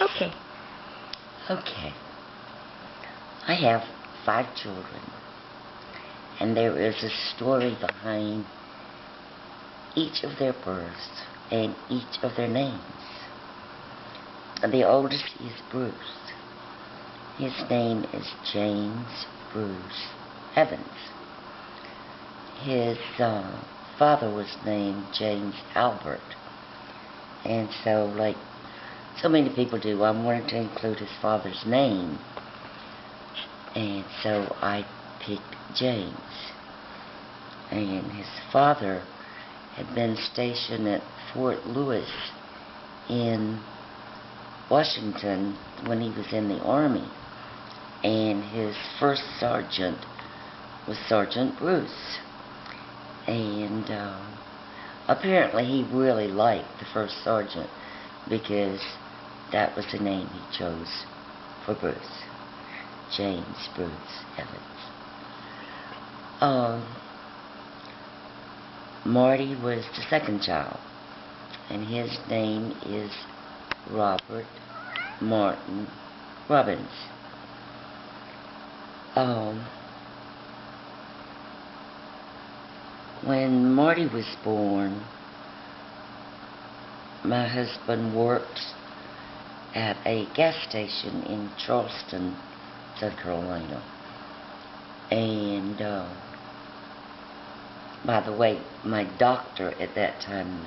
Okay. Okay. I have 5 children, and there is a story behind each of their births and each of their names. The oldest is Bruce. His name is James Bruce Evans. His father was named James Albert, and so, like so many people do, I wanted to include his father's name, and so I picked James. And his father had been stationed at Fort Lewis in Washington when he was in the Army, and his first sergeant was Sergeant Bruce. And apparently he really liked the first sergeant because that was the name he chose for Bruce, James Bruce Evans. Marty was the second child, and his name is Robert Martin Robbins. When Marty was born, my husband worked at a gas station in Charleston, South Carolina. And, by the way, my doctor at that time,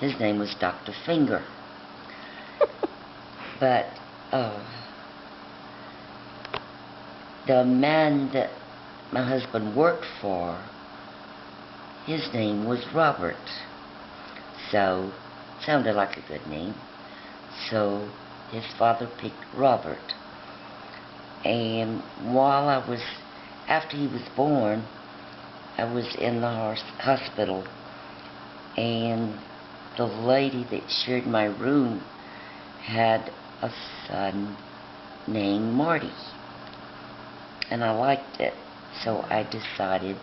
his name was Dr. Finger. But, the man that my husband worked for, his name was Robert. So, sounded like a good name. So, his father picked Robert. And after he was born, I was in the hospital, and the lady that shared my room had a son named Marty. And I liked it, so I decided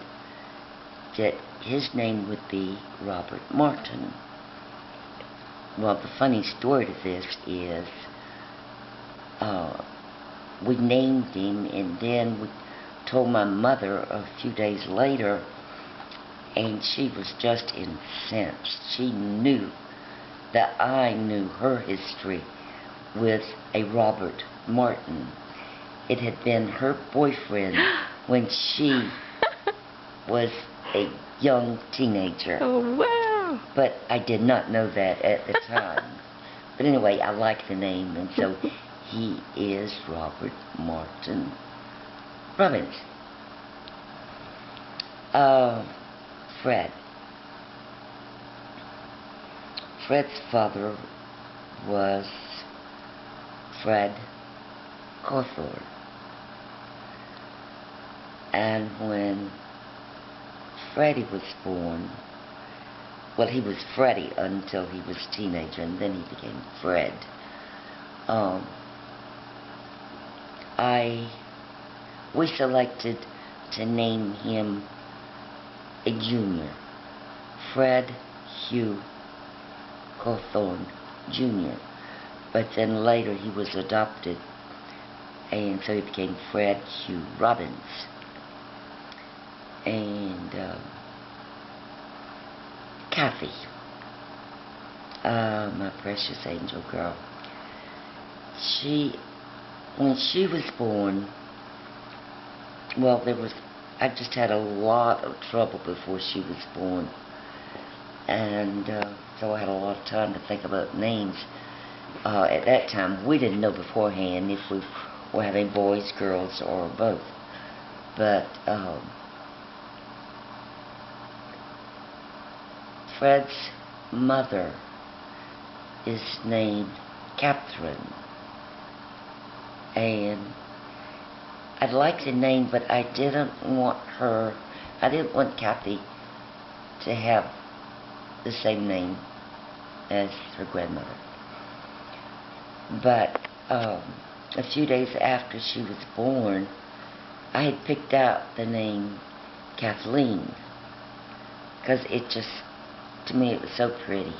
that his name would be Robert Martin. Well, the funny story to this is, we named him, and then we told my mother a few days later, and she was just incensed. She knew that I knew her history with a Robert Martin. It had been her boyfriend when she was a young teenager. Oh, wow. But I did not know that at the time. But anyway, I like the name, and so he is Robert Martin Robbins. Fred. Fred's father was Fred Cawthorn. And when Freddie was born, well, he was Freddie until he was a teenager, and then he became Fred. We selected to name him a junior, Fred Hugh Cawthorn Jr. But then later he was adopted, and so he became Fred Hugh Robbins. And Kathy, my precious angel girl, when she was born, well, I just had a lot of trouble before she was born, and so I had a lot of time to think about names. At that time, we didn't know beforehand if we were having boys, girls, or both. But Fred's mother is named Catherine, and I'd like the name, but I didn't want Kathy to have the same name as her grandmother. But a few days after she was born, I had picked out the name Kathleen, because to me it was so pretty.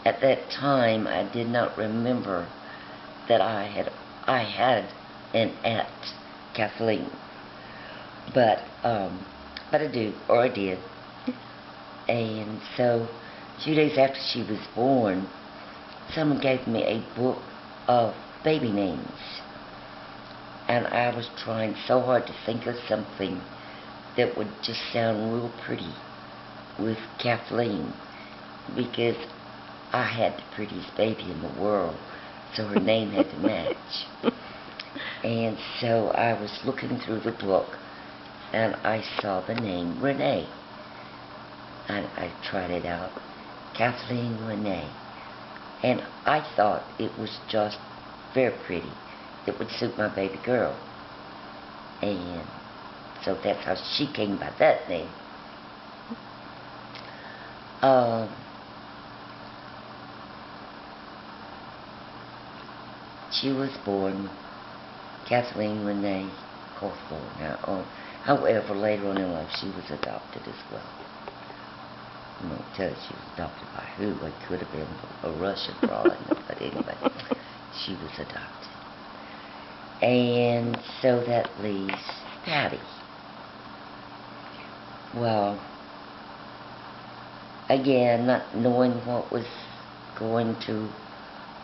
At that time, I did not remember that I had an aunt, Kathleen, but I do, or I did, and so a few days after she was born, someone gave me a book of baby names, and I was trying so hard to think of something that would just sound real pretty with Kathleen, because I had the prettiest baby in the world, so her name had to match. And so I was looking through the book, and I saw the name Renee, and I tried it out, Kathleen Renee, and I thought it was just very pretty. It would suit my baby girl, and so that's how she came by that name. She was born Kathleen Renee Cawthorn. Now, however, later on in life, she was adopted as well. I won't tell you she was adopted by who. It could have been a Russian for all I know, but anyway, she was adopted. And so that leaves Patty. Well, again, not knowing what was going to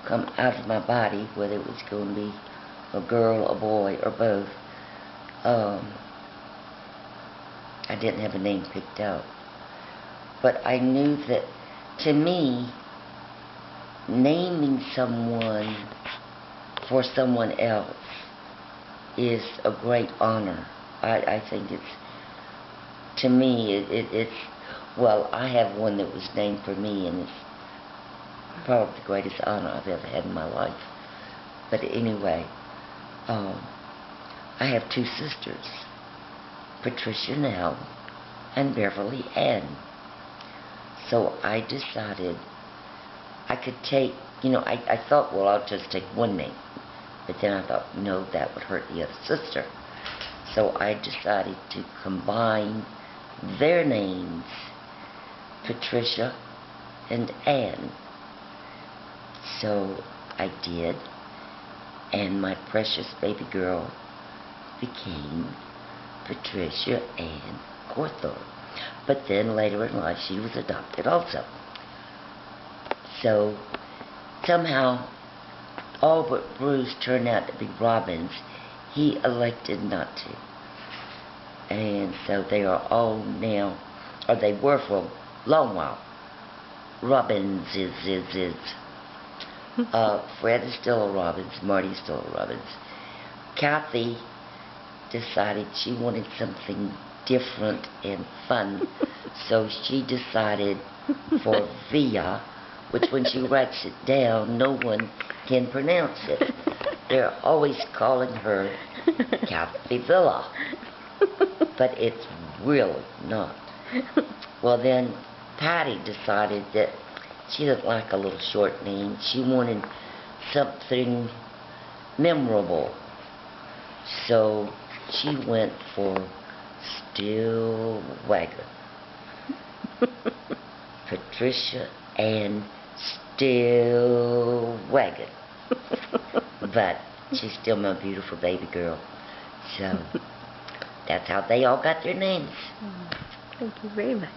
come out of my body, whether it was going to be a girl, a boy, or both, I didn't have a name picked out. But I knew that, to me, naming someone for someone else is a great honor. I think it's, to me, it's, well, I have one that was named for me, and it's probably the greatest honor I've ever had in my life. But anyway, I have two sisters, Patricia Nell and Beverly Ann. So I decided I could take, I thought, well, I'll just take one name. But then I thought, no, that would hurt the other sister. So I decided to combine their names, Patricia and Ann. So I did, and my precious baby girl became Patricia Ann Cawthorn. But then later in life, she was adopted also. So somehow, all but Bruce turned out to be Robbins. He elected not to. And so they are all now, or they were for a long while, Robbins is. Fred is still a Robbins, Marty is still a Robbins. Kathy decided she wanted something different and fun, so she decided for Via, which when she writes it down, no one can pronounce it. They're always calling her Kathy Villa, but it's really not. Well, then Patty decided that she didn't like a little short name. She wanted something memorable. So she went for Stillwagon. Patricia Ann Stillwagon. But she's still my beautiful baby girl. So that's how they all got their names. Thank you very much.